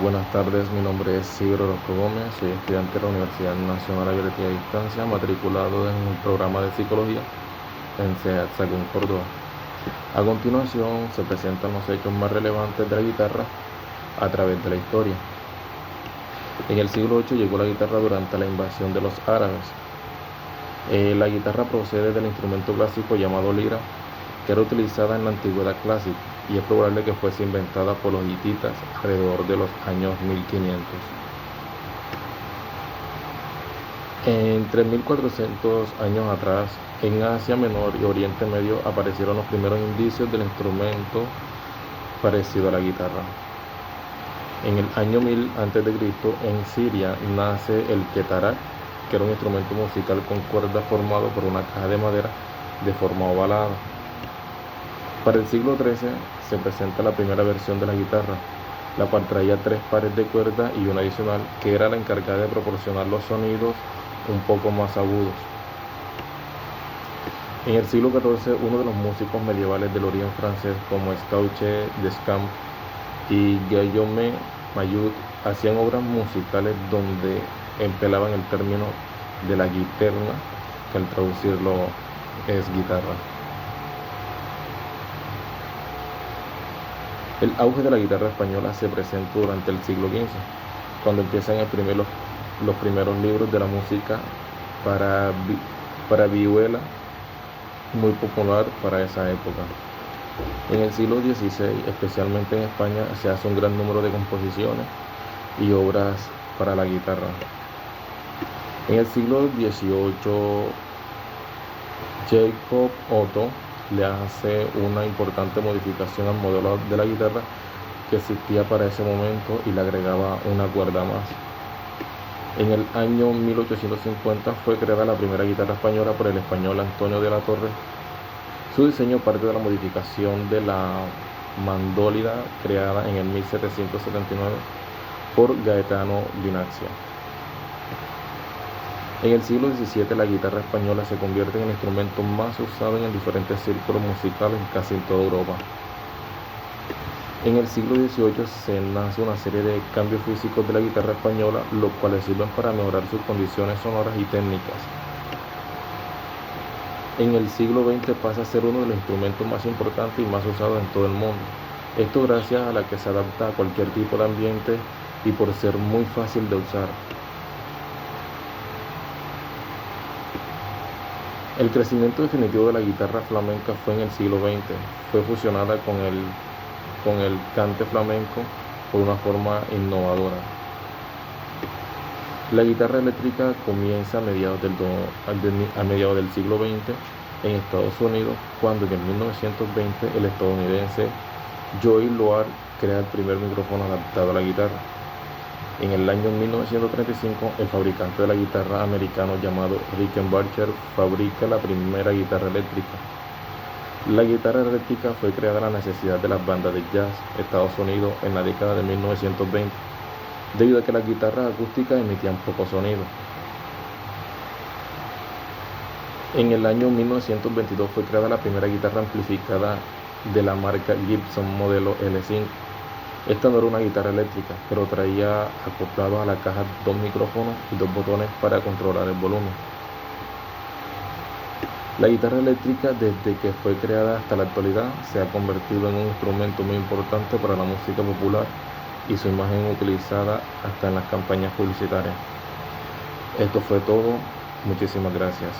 Buenas tardes, mi nombre es Sigro Orozco Gómez, soy estudiante de la Universidad Nacional Abierta y a Distancia, matriculado en el programa de Psicología en CEAT Sagún Córdoba. A continuación se presentan los hechos más relevantes de la guitarra a través de la historia. En el siglo VIII llegó la guitarra durante la invasión de los árabes. La guitarra procede del instrumento clásico llamado lira, que era utilizada en la antigüedad clásica, y es probable que fuese inventada por los hititas alrededor de los años 1500. Entre 1400 años atrás, en Asia Menor y Oriente Medio aparecieron los primeros indicios del instrumento parecido a la guitarra. En el año 1000 a.C., en Siria, nace el quetará, que era un instrumento musical con cuerdas formado por una caja de madera de forma ovalada. Para el siglo XIII se presenta la primera versión de la guitarra, la cual traía 3 pares de cuerdas y una adicional, que era la encargada de proporcionar los sonidos un poco más agudos. En el siglo XIV, uno de los músicos medievales del Oriente francés, como Escauche, Descamps y Guillaume Mayut, hacían obras musicales donde empleaban el término de la guiterna, que al traducirlo es guitarra. El auge de la guitarra española se presenta durante el siglo XV, cuando empiezan a imprimir los primeros libros de la música para vihuela, muy popular para esa época. En el siglo XVI, especialmente en España, se hace un gran número de composiciones y obras para la guitarra. En el siglo XVIII, Jacob Otto le hace una importante modificación al modelo de la guitarra que existía para ese momento y le agregaba una cuerda más. En el año 1850 fue creada la primera guitarra española por el español Antonio de la Torre. Su diseño parte de la modificación de la mandolina creada en el 1779 por Gaetano Linaccia. En el siglo XVII la guitarra española se convierte en el instrumento más usado en diferentes círculos musicales en casi toda Europa. En el siglo XVIII se nace una serie de cambios físicos de la guitarra española, los cuales sirven para mejorar sus condiciones sonoras y técnicas. En el siglo XX pasa a ser uno de los instrumentos más importantes y más usados en todo el mundo. Esto gracias a la que se adapta a cualquier tipo de ambiente y por ser muy fácil de usar. El crecimiento definitivo de la guitarra flamenca fue en el siglo XX. Fue fusionada con el cante flamenco por una forma innovadora. La guitarra eléctrica comienza a mediados del siglo XX en Estados Unidos, cuando en 1920 el estadounidense Joey Loar crea el primer micrófono adaptado a la guitarra. En el año 1935, el fabricante de la guitarra americano llamado Rickenbacker fabrica la primera guitarra eléctrica. La guitarra eléctrica fue creada a la necesidad de las bandas de jazz de Estados Unidos en la década de 1920, debido a que las guitarras acústicas emitían poco sonido. En el año 1922 fue creada la primera guitarra amplificada de la marca Gibson modelo L5. Esta no era una guitarra eléctrica, pero traía acoplados a la caja 2 micrófonos y 2 botones para controlar el volumen. La guitarra eléctrica, desde que fue creada hasta la actualidad, se ha convertido en un instrumento muy importante para la música popular y su imagen utilizada hasta en las campañas publicitarias. Esto fue todo. Muchísimas gracias.